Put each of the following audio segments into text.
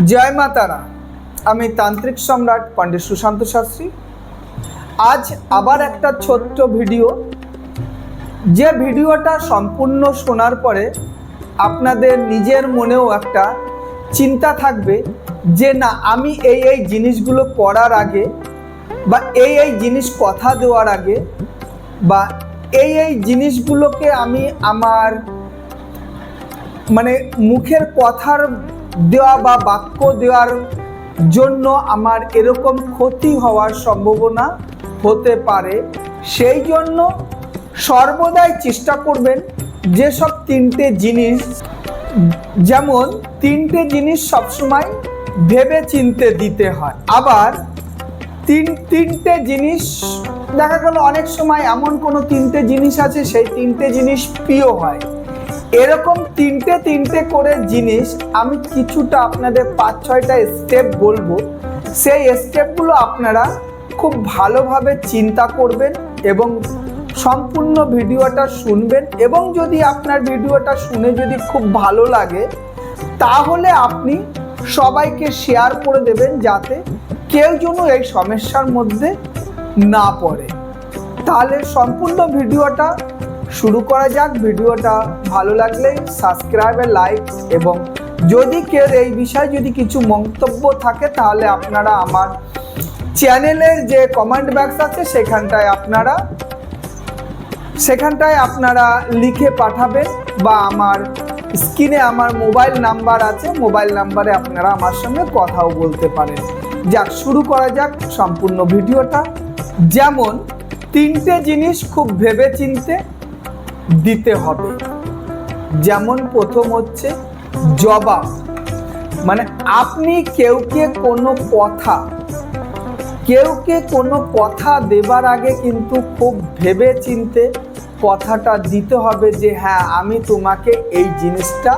জয় মা তারা। আমি তান্ত্রিক সম্রাট পণ্ডিত সুশান্ত শাস্ত্রী। আজ আবার একটা ছোট্ট ভিডিও, যে ভিডিওটা সম্পূর্ণ শোনার পরে আপনাদের নিজের মনেও একটা চিন্তা থাকবে যে না, আমি এই জিনিসগুলো করার আগে বা এই জিনিস কথা দেওয়ার আগে বা এই জিনিসগুলোকে আমি আমার মুখের কথার দেওয়া বা বাক্য দেওয়ার জন্য আমার এরকম ক্ষতি হওয়ার সম্ভাবনা হতে পারে। সেই জন্য সর্বদাই চেষ্টা করবেন যেসব তিনটে জিনিস, যেমন তিনটে জিনিস সবসময় ভেবে চিনতে দিতে হয়। আবার তিনটে জিনিস দেখা গেল অনেক সময় এমন কোনো তিনটে জিনিস আছে সেই তিনটে জিনিস প্রিয় হয়। এরকম তিনটে করে জিনিস আমি কিছুটা আপনাদের 5-6টা স্টেপ বলবো। সেই স্টেপগুলো আপনারা খুব ভালোভাবে চিন্তা করবেন এবং সম্পূর্ণ ভিডিওটা শুনবেন, এবং যদি আপনার ভিডিওটা শুনে যদি খুব ভালো লাগে তাহলে আপনি সবাইকে শেয়ার করে দেবেন, যাতে কেউ যেন এই সমস্যার মধ্যে না পড়ে। তাহলে সম্পূর্ণ ভিডিওটা শুরু করা যাক। ভিডিওটা ভালো লাগলে সাবস্ক্রাইব আর লাইক, এবং যদি কেউ এই বিষয়ে যদি কিছু মন্তব্য থাকে তাহলে আপনারা আমার চ্যানেলের যে কমেন্ট বক্স আছে সেখানটায় আপনারা লিখে পাঠাবেন, বা আমার স্ক্রিনে আমার মোবাইল নাম্বার আছে, মোবাইল নাম্বারে আপনারা আমার সঙ্গে কথাও বলতে পারেন। যাক, শুরু করা যাক সম্পূর্ণ ভিডিওটা। যেমন তিনটে জিনিস খুব ভেবে চিনতে দিতে হবে। যেমন প্রথম হচ্ছে জবাব, আপনি কেউকে কোনো কথা দেবার আগে কিন্তু খুব ভেবে চিনতে কথাটা দিতে হবে যে হ্যাঁ, আমি তোমাকে এই জিনিসটা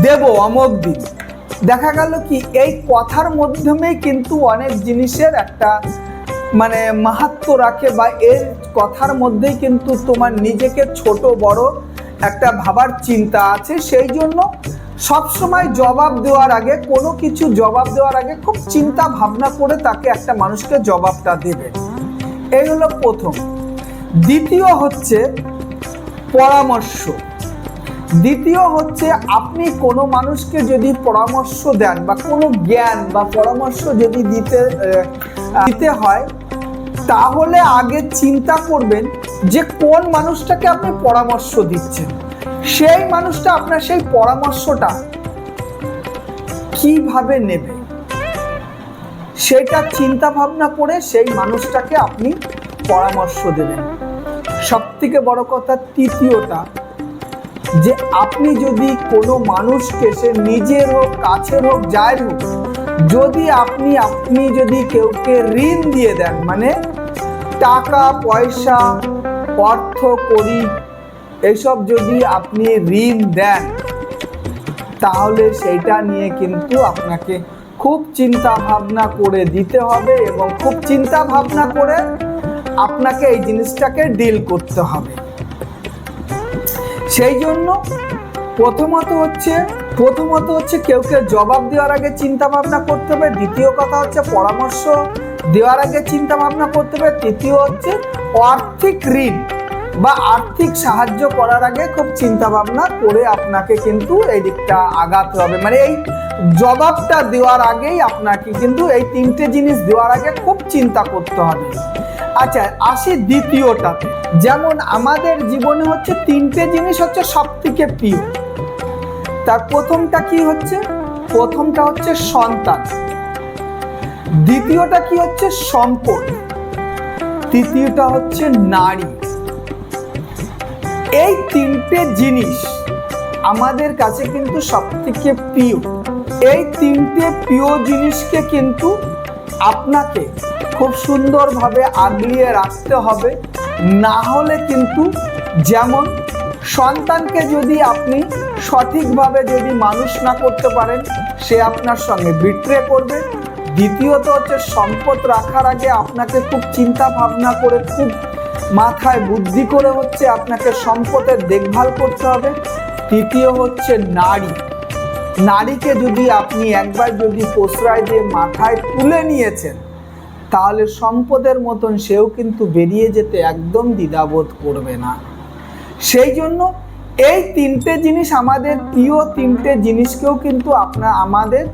দেব অমুক দিন। দেখা গেল কি এই কথার মাধ্যমেই কিন্তু অনেক জিনিসের একটা মাহাত্ম্য রাখে, বা এর কথার মধ্যেই কিন্তু তোমার নিজেকে ছোট বড় একটা ভাবার চিন্তা আছে। সেই জন্য সবসময় জবাব দেওয়ার আগে, কোনো কিছু জবাব দেওয়ার আগে খুব চিন্তা ভাবনা করে তাকে একটা মানুষকে জবাবটা দেবে। এই হলো প্রথম। দ্বিতীয় হচ্ছে পরামর্শ। দ্বিতীয় হচ্ছে আপনি কোনো মানুষকে যদি পরামর্শ দেন বা কোনো জ্ঞান বা পরামর্শ যদি দিতে হয়, তাহলে আগে চিন্তা করবেন যে কোন মানুষটাকে আপনি পরামর্শ দিচ্ছেন, সেই মানুষটা আপনার সেই পরামর্শটা কিভাবে নেবে সেটা চিন্তা ভাবনা করে সেই মানুষটাকে আপনি পরামর্শ দেবেন। সবথেকে বড় কথা তৃতীয়টা, যে আপনি যদি কোনো মানুষকে, সে নিজের হোক কাছের হোক যাই হোক, যদি আপনি যদি কেউকে ঋণ দিয়ে দেন, টাকা পয়সা অর্থ কড়ি এইসব যদি আপনি ঋণ দেন, তাহলে সেইটা নিয়ে কিন্তু আপনাকে খুব চিন্তা ভাবনা করে দিতে হবে, এবং খুব চিন্তা ভাবনা করে আপনাকে এই জিনিসটাকে ডিল করতে হবে। সেই জন্য প্রথমত হচ্ছে কেউকে জবাব দেওয়ার আগে চিন্তা ভাবনা করতে হবে। দ্বিতীয় কথা হচ্ছে পরামর্শ দেওয়ার আগে চিন্তা ভাবনা করতে হবে। তৃতীয় হচ্ছে আর্থিক ঋণ বা আর্থিক সাহায্য করার আগে খুব চিন্তা ভাবনা করে আপনাকে কিন্তু এই দিকটা আগাতে হবে। এই জবাবটা দেওয়ার আগেই আপনাকে কিন্তু এই তিনটে জিনিস দেওয়ার আগে খুব চিন্তা করতে হবে। আচ্ছা, আসি দ্বিতীয়টাতে। যেমন আমাদের জীবনে হচ্ছে তিনটে জিনিস হচ্ছে সব থেকে প্রিয়। তার প্রথমটা কি হচ্ছে? প্রথমটা হচ্ছে সন্তান, দ্বিতীয়টা কি হচ্ছে সম্পদ, তৃতীয়টা হচ্ছে নারী। এই তিনটে জিনিস আমাদের কাছে কিন্তু সব থেকে প্রিয়। এই তিনটে প্রিয় জিনিসকে কিন্তু আপনাকে খুব সুন্দরভাবে আগলিয়ে রাখতে হবে। না হলে কিন্তু, যেমন সন্তানকে যদি আপনি সঠিকভাবে যদি মানুষ না করতে পারেন, সে আপনার সঙ্গে বিট্রে করবে। দ্বিতীয়ত হচ্ছে সম্পদ রাখার আগে আপনাকে খুব চিন্তা ভাবনা করে, খুব মাথায় বুদ্ধি করে হচ্ছে আপনাকে সম্পদের দেখভাল করতে হবে। তৃতীয় হচ্ছে নারী। নারীকে যদি আপনি একবার যদি প্রশ্রয় দিয়ে মাথায় তুলে নিয়েছেন, তাহলে সম্পদের মতন সেও কিন্তু বেরিয়ে যেতে একদম দ্বিধাবোধ করবে না। সেই জন্য এই তিনটে জিনিস, আমাদের প্রিয় তিনটে জিনিসকেও কিন্তু আমাদের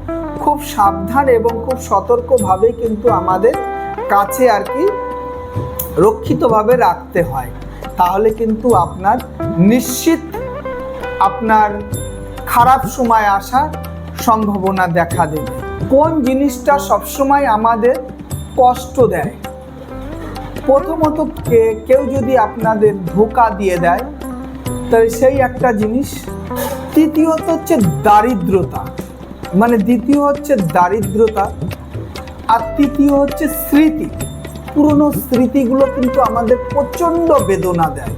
খুব সাবধান এবং খুব সতর্কভাবে কিন্তু আমাদের কাছে আর কি রক্ষিতভাবে রাখতে হয়। তাহলে কিন্তু আপনার নিশ্চিত আপনার খারাপ সময় আসার সম্ভাবনা দেখা দেবে। কোন জিনিসটা সবসময় আমাদের কষ্ট দেয়? প্রথমত কেউ যদি আপনাদের ধোঁকা দিয়ে দেয়, তাহলে সেই একটা জিনিস। তৃতীয়ত হচ্ছে দারিদ্রতা, মানে দ্বিতীয় হচ্ছে দারিদ্রতা, আর তৃতীয় হচ্ছে স্মৃতি। পুরনো স্মৃতিগুলো কিন্তু আমাদের প্রচণ্ড বেদনা দেয়।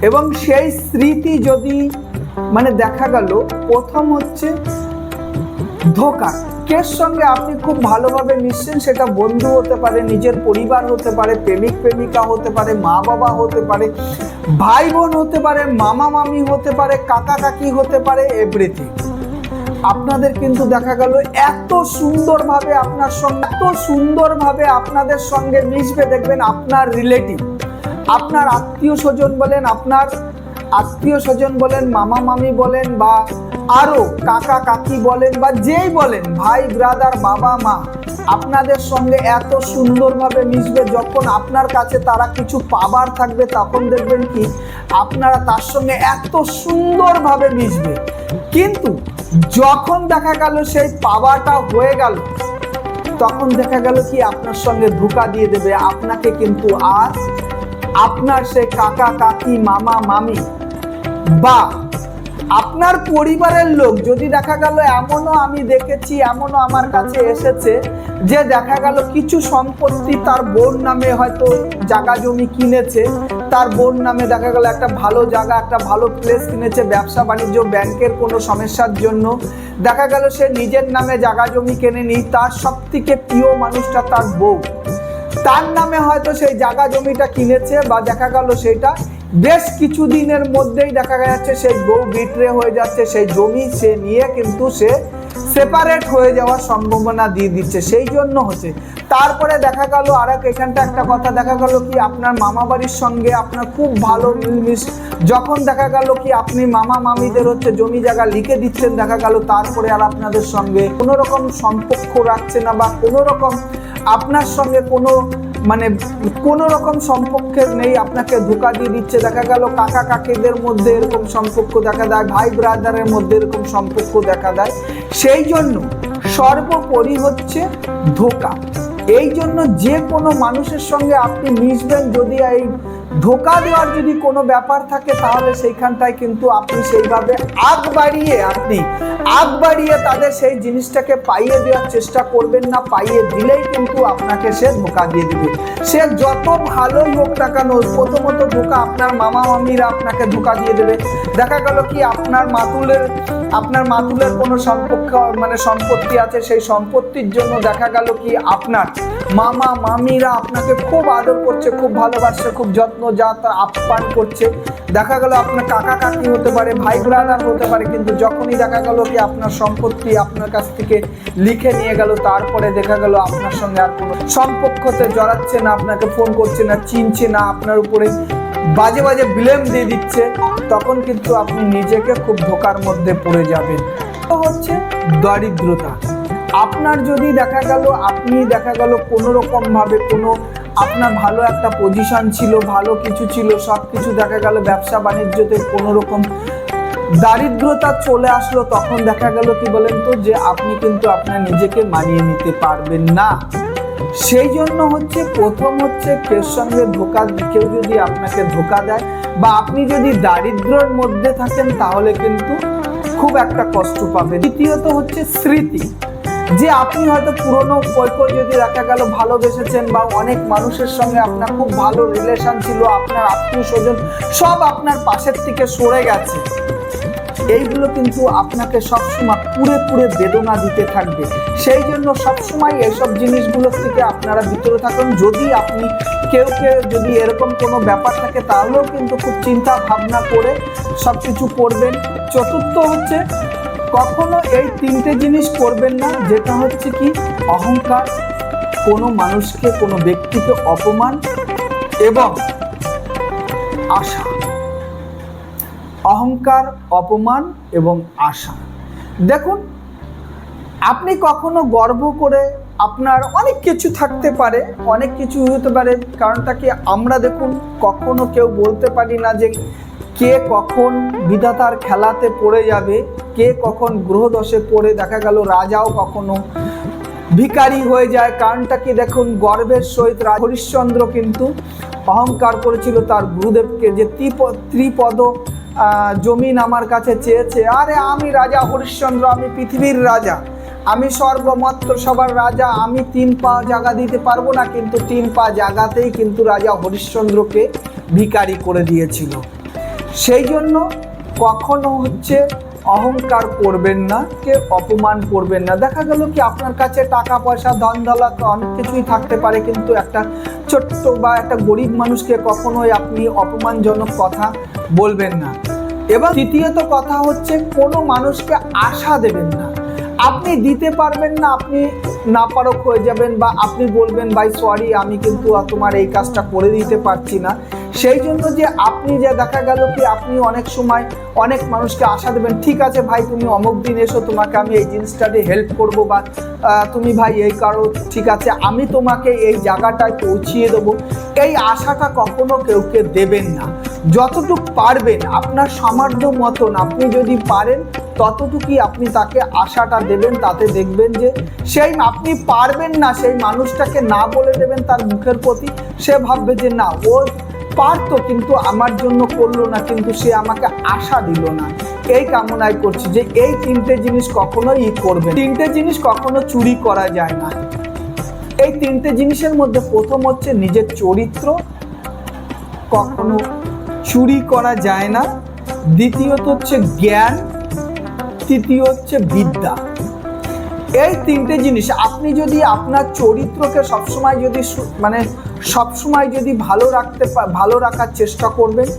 এবং সেই স্মৃতি যদি মানে দেখা গেল, প্রথম হচ্ছে ধোঁকা। কের সঙ্গে আপনি খুব ভালোভাবে মিশছেন, সেটা বন্ধু হতে পারে, নিজের পরিবার হতে পারে, প্রেমিক প্রেমিকা হতে পারে, মা বাবা হতে পারে, ভাই বোন হতে পারে, মামা মামি হতে পারে, কাকা কাকি হতে পারে, এভরিথিং। আপনাদের কিন্তু দেখা গেল এত সুন্দরভাবে আপনাদের সঙ্গে মিশবে, দেখবেন আপনার রিলেটিভ, আপনার আত্মীয় স্বজন বলেন, মামা মামি বলেন, বা আরো কাকা কাকি বলেন, বা যেই বলেন, ভাই ব্রাদার, বাবা মা, আপনাদের সঙ্গে এত সুন্দরভাবে মিশবে। যখন আপনার কাছে তারা কিছু পাবার থাকবে, তখন দেখবেন কি আপনারা তার সঙ্গে এত সুন্দরভাবে মিশবে। কিন্তু যখন দেখা গেল সেই পাওয়াটা হয়ে গেল, তখন দেখা গেল কি আপনার সঙ্গে ধোঁকা দিয়ে দেবে। আপনাকে কিন্তু আর আপনার সেই কাকা কাকি, মামা মামি বা আপনার পরিবারের লোক, যদি দেখা গেল, এমনও আমি দেখেছি, এমনও আমার কাছে এসেছে যে দেখা গেল কিছু সম্পত্তি তার বোন নামে হয়তো জায়গা জমি কিনেছে, তার বোন নামে দেখা গেল একটা ভালো জায়গা, একটা ভালো প্লেস কিনেছে, ব্যবসা বাণিজ্য, ব্যাংকের কোনো সমস্যার জন্য দেখা গেল সে নিজের নামে জায়গা জমি কেনেনি, তার সব থেকে প্রিয় মানুষটা তার বউ, তার নামে হয়তো সেই জায়গা জমিটা কিনেছে, বা দেখা গেল সেটা বেশ কিছুদিনের মধ্যেই দেখা যাচ্ছে সেই বউ বিট্রে হয়ে যাচ্ছে, সেই জমি সে নিয়ে কিন্তু সে সেপারেট হয়ে যাওয়ার সম্ভাবনা দিয়ে দিচ্ছে। সেই জন্য হচ্ছে, তারপরে দেখা গেল এখানটা একটা কথা দেখা গেল কি আপনার মামা বাড়ির সঙ্গে আপনার খুব ভালো মিলমিশ, যখন দেখা গেল কি আপনি মামা মামিদের হচ্ছে জমি জায়গা লিখে দিচ্ছেন, দেখা গেল তারপরে আর আপনাদের সঙ্গে কোনো রকম সম্পর্ক রাখছে না, বা কোনো রকম আপনার সঙ্গে কোনো রকম সম্পর্ক নেই, আপনাকে ধোঁকা দিয়ে দিচ্ছে। দেখা গেল কাকা কাকিদের মধ্যে এরকম সম্পর্ক দেখা দেয়, ভাই ব্রাদারের মধ্যে এরকম সম্পর্ক দেখা দেয়। সেই জন্য সর্বোপরি হচ্ছে ধোঁকা। এই জন্য যে কোনো মানুষের সঙ্গে আপনি মিশবেন, যদি এই ধোঁকা দেওয়ার যদি কোনো ব্যাপার থাকে, তাহলে সেইখানটায় কিন্তু আপনি সেইভাবে আগ বাড়িয়ে তাদের সেই জিনিসটাকে পাইয়ে দেওয়ার চেষ্টা করবেন না। পাইয়ে দিলেই কিন্তু আপনাকে সে ধোঁকা দিয়ে দেবে। সে যত ভালোই হোক না কেন, প্রথমত ধোঁকা আপনার মামা মামিরা আপনাকে ধোঁকা দিয়ে দেবে। দেখা গেল কি আপনার মাতুলের কোনো সম্পত্তি আছে, সেই সম্পত্তির জন্য দেখা গেল কি আপনার মামা মামিরা আপনাকে খুব আদর করছে, খুব ভালোবাসছে, খুব আপ্যায়ন করছে। দেখা গেল আপনার কাকা কাকি হতে পারে, ভাই ব্রাদার হতে পারে, কিন্তু যখনই দেখা গেল কি আপনার সম্পত্তি আপনার কাছ থেকে লিখে নিয়ে গেল, তারপরে দেখা গেল আপনার সঙ্গে আর কোনো সম্পর্কতে জড়াচ্ছে না, আপনাকে ফোন করছে না, চিনছে না, আপনার উপরে বাজে বাজে ব্লেম দিয়ে দিচ্ছে, তখন কিন্তু আপনি নিজেকে খুব ধোঁকার মধ্যে পড়ে যাবেন। তো হচ্ছে দারিদ্রতা। আপনার যদি দেখা গেল কোনো রকম ভাবে আপনার ভালো একটা পজিশন ছিল, ভালো কিছু ছিল, সব কিছু দেখা গেল ব্যবসা বাণিজ্যতে কোনো রকম দারিদ্রতা চলে আসলো, তখন দেখা গেল কি বলেন তো, যে আপনি কিন্তু আপনার নিজেকে মানিয়ে নিতে পারবেন না। সেই জন্য হচ্ছে প্রথম হচ্ছে কেউ সঙ্গে কেউ যদি আপনাকে ধোঁকা দেয়, বা আপনি যদি দারিদ্র্যের মধ্যে থাকেন, তাহলে কিন্তু খুব একটা কষ্ট পাবেন। দ্বিতীয়ত হচ্ছে স্মৃতি, যে আপনি হয়তো পুরনো যদি দেখা গেল ভালোবেসেছেন, বা অনেক মানুষের সঙ্গে আপনার খুব ভালো রিলেশন ছিল, আপনার আত্মীয় স্বজন সব আপনার পাশের থেকে সরে গেছে, এইগুলো কিন্তু আপনাকে সবসময় পুরে বেদনা দিতে থাকবে। সেই জন্য সবসময় এইসব জিনিসগুলোর থেকে আপনারা ভিতরে থাকুন। যদি আপনি কেউ যদি এরকম কোনো ব্যাপার থাকে, তাহলেও কিন্তু খুব চিন্তা ভাবনা করে সব কিছু করবেন। চতুর্থ হচ্ছে কখনো এই তিনটে জিনিস করবেন না, যেটা হচ্ছে কি অহংকার, কোনো মানুষকে কোনো ব্যক্তিকে অপমান এবং আশা। অহংকার, অপমান এবং আশা। দেখুন, আপনি কখনো গর্ব করে, আপনার অনেক কিছু থাকতে পারে, অনেক কিছু হতে পারে, কারণটা কি আমরা দেখুন কখনো কেউ বলতে পারি না যে কে কখন বিধাতার খেলাতে পড়ে যাবে, কে কখন গ্রহদশে পড়ে দেখা গেল রাজাও কখনো ভিখারি হয়ে যায়। কারণটা কি দেখুন, গর্বের সহিত হরিশ্চন্দ্র কিন্তু অহংকার করেছিল তার গুরুদেবকে যে ত্রিপদ জমিন আমার কাছে চেয়েছে, আরে আমি রাজা হরিশ্চন্দ্র, আমি পৃথিবীর রাজা, আমি সর্বমাত্র সবার রাজা, আমি 3 পা জায়গা দিতে পারবো না। কিন্তু 3 পা জায়গাতেই কিন্তু রাজা হরিশ্চন্দ্রকে ভিখারি করে দিয়েছিল। সেই জন্য কখনো হচ্ছে অহংকার করবেন না, কে অপমান করবেন না। দেখা গেল কি আপনার কাছে টাকা পয়সা ধন দৌলত অনেক কিছুই থাকতে পারে, কিন্তু একটা ছোট্ট বা একটা গরিব মানুষকে কখনোই আপনি অপমানজনক কথা বলবেন না। এবং তৃতীয়ত কথা হচ্ছে কোনো মানুষকে আশা দেবেন না। আপনি দিতে পারবেন না, আপনি নাপারক হয়ে যাবেন, বা আপনি বলবেন ভাই সরি, আমি কিন্তু তোমার এই কাজটা করে দিতে পারছি না। সেই জন্য যে আপনি যে দেখা গেল কি আপনি অনেক সময় অনেক মানুষকে আশা দেবেন, ঠিক আছে ভাই তুমি অমুক দিন এসো, তোমাকে আমি এই জিনিসটা দিয়ে হেল্প করবো, বা তুমি ভাই এই কারো, ঠিক আছে আমি তোমাকে এই জায়গাটায় পৌঁছিয়ে দেবো। এই আশাটা কখনো কেউকে দেবেন না। যতটুকু পারবেন আপনার সামর্থ্য মতন আপনি যদি পারেন ততটুকুই আপনি তাকে আশাটা দেবেন। তাতে দেখবেন যে সেই আপনি পারবেন না সেই মানুষটাকে না বলে দেবেন তার মুখের প্রতি, সে ভাববে যে না ও পারতো কিন্তু আমার জন্য করলো না, কিন্তু সে আমাকে আশা দিল না। এই কামনাই করছি যে এই 3টে জিনিস কখনোই করবে। 3টে জিনিস কখনো চুরি করা যায় না। এই 3টে জিনিসের মধ্যে প্রথম হচ্ছে নিজের চরিত্র, কখনো চুরি করা যায় না। দ্বিতীয়ত হচ্ছে জ্ঞান, তৃতীয় হচ্ছে বিদ্যা। এই 3টে জিনিস আপনি যদি আপনার চরিত্রকে সবসময় যদি সবসময় যদি ভালো রাখার চেষ্টা করবেন,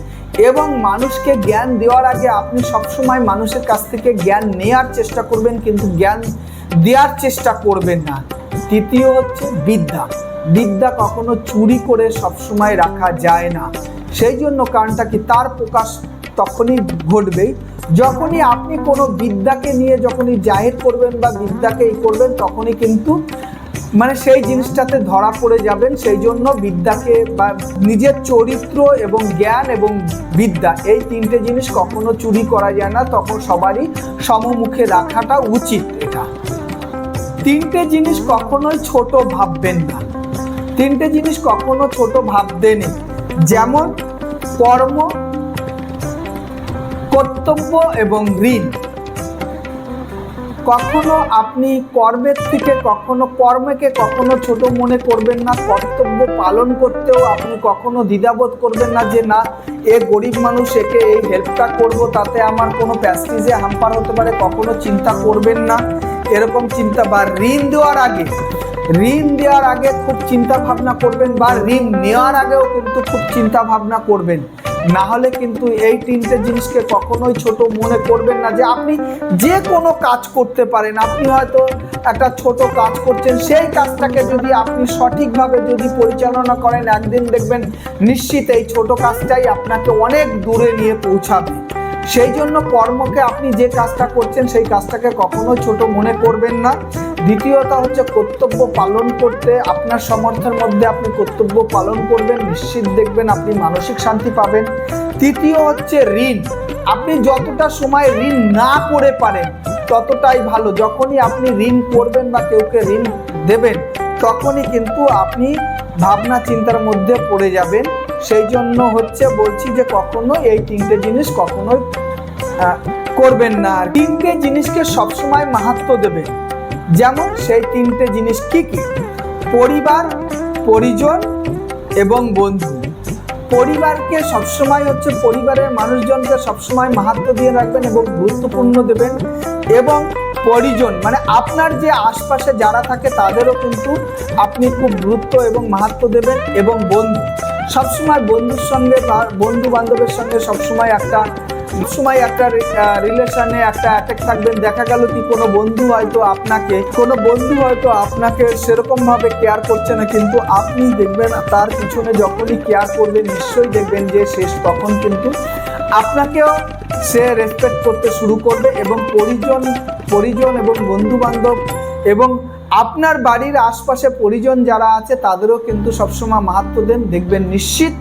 এবং মানুষকে জ্ঞান দেওয়ার আগে আপনি সবসময় মানুষের কাছ থেকে জ্ঞান নেওয়ার চেষ্টা করবেন, কিন্তু জ্ঞান দেওয়ার চেষ্টা করবেন না। তৃতীয় হচ্ছে বিদ্যা। বিদ্যা কখনো চুরি করে সবসময় রাখা যায় না। সেই জন্য কারণটা কি তার প্রকাশ তখনই ঘটবেই যখনই আপনি কোনো বিদ্যাকে নিয়ে যখনই জাহির করবেন বা বিদ্যাকে করবেন, তখনই কিন্তু সেই জিনিসটাতে ধরা পড়ে যাবেন। সেই জন্য বিদ্যাকে বা নিজের চরিত্র এবং জ্ঞান এবং বিদ্যা এই 3টে জিনিস কখনো চুরি করা যায় না, তখন সবারই সমমুখে রাখাটা উচিত। এটা 3টে জিনিস কখনোই ছোট ভাববেন না। 3টে জিনিস কখনো ছোট ভাবতে নেই, যেমন কর্ম, কর্তব্য এবং ঋণ। কখনো আপনি কর্মের থেকে কর্মকে কখনো ছোট মনে করবেন না। কর্তব্য পালন করতেও আপনি কখনো দ্বিধাবোধ করবেন না যে না এ গরিব মানুষ, একে এই হেল্পটা করব, তাতে আমার কোনো প্যাস্টিজে হাম্পার হতে পারে, কখনো চিন্তা করবেন না এরকম চিন্তা। বা ঋণ দেওয়ার আগে খুব চিন্তা ভাবনা করবেন, বা ঋণ নেওয়ার আগেও কিন্তু খুব চিন্তা ভাবনা করবেন। না হলে কিন্তু এই 3টে জিনিসকে কখনোই ছোট মনে করবেন না। যে আপনি যে কোনো কাজ করতে পারেন, আপনি হয়তো একটা ছোট কাজ করছেন, সেই কাজটাকে যদি আপনি সঠিকভাবে যদি পরিচালনা করেন, একদিন দেখবেন নিশ্চিত এই ছোট কাজটাই আপনাকে অনেক দূরে নিয়ে পৌঁছাবে। সেই জন্য কর্মকে আপনি যে কাজটা করছেন সেই কাজটাকে কখনোই ছোট মনে করবেন না। দ্বিতীয়ত হচ্ছে কর্তব্য পালন করতে আপনার সামর্থ্যের মধ্যে আপনি কর্তব্য পালন করবেন, নিশ্চিত দেখবেন আপনি মানসিক শান্তি পাবেন। তৃতীয় হচ্ছে ঋণ। আপনি যতটা সময় ঋণ না করে পারেন ততটাই ভালো। যখনই আপনি ঋণ করবেন বা কেউকে ঋণ দেবেন, তখনই কিন্তু আপনি ভাবনা চিন্তার মধ্যে পড়ে যাবেন। সেই জন্য বলছি যে কখনো এই 3টে জিনিস কখনোই করবেন না। 3টে জিনিসকে সবসময় মাহাত্ম্য দেবেন। যেমন সেই 3টে জিনিস কি কি? পরিবার, পরিজন এবং বন্ধু। পরিবারকে সবসময় পরিবারের মানুষজনকে সবসময় মাহাত্ম্য দিয়ে রাখবেন এবং গুরুত্বপূর্ণ দেবেন। এবং পরিজন আপনার যে আশপাশে যারা থাকে তাদেরও কিন্তু আপনি খুব গুরুত্ব এবং মাহাত্ম্য দেবেন। এবং বন্ধু, সবসময় বন্ধু বান্ধবের সঙ্গে সবসময় একটা সময় একটা রিলেশনে একটা অ্যাটাক থাকবেন, দেখা গেল কি কোনো বন্ধু হয়তো আপনাকে সেরকম ভাবে কেয়ার করছে না, কিন্তু আপনি দেখবেন তার পিছনে যখনই কেয়ার করবেন নিশ্চয়ই দেখবেন যে শেষ তখন কিন্তু আপনাকেও সে রেসপেক্ট করতে শুরু করবে, এবং পরিজন এবং বন্ধু বান্ধব এবং আপনার বাড়ির আশপাশে পরিজন যারা আছে তাদেরও কিন্তু সবসময় মাহাত্ম্য দেন, দেখবেন নিশ্চিত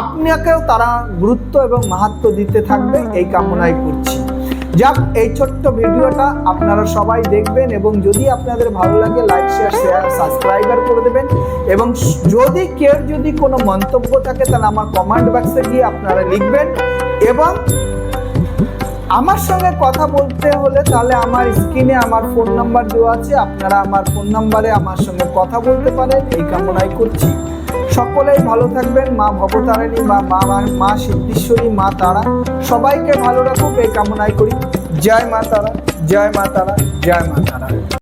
আপনাকেও তারা গুরুত্ব এবং মাহাত্ম্য দিতে থাকবে, এই কামনাই করছি। যাক, এই ছোট্ট ভিডিওটা আপনারা সবাই দেখবেন, এবং যদি আপনাদের ভালো লাগে লাইক শেয়ার সাবস্ক্রাইবার করে দেবেন, এবং যদি কোনো মন্তব্য থাকে তাহলে আমার কমেন্ট বক্সে গিয়ে আপনারা লিখবেন, এবং আমার সঙ্গে কথা বলতে হলে তাহলে আমার স্ক্রিনে আমার ফোন নাম্বার দেওয়া আছে, আপনারা আমার ফোন নাম্বারে আমার সঙ্গে কথা বলতে পারেন, এই কামনাই করছি। সকলেই ভালো থাকবেন, মা ভবতারিণী বা মা সিদ্ধেশ্বরী, মা তারা সবাইকে ভালো রাখুক, এই কামনাই করি। জয় মা তারা, জয় মা তারা, জয় মা তারা।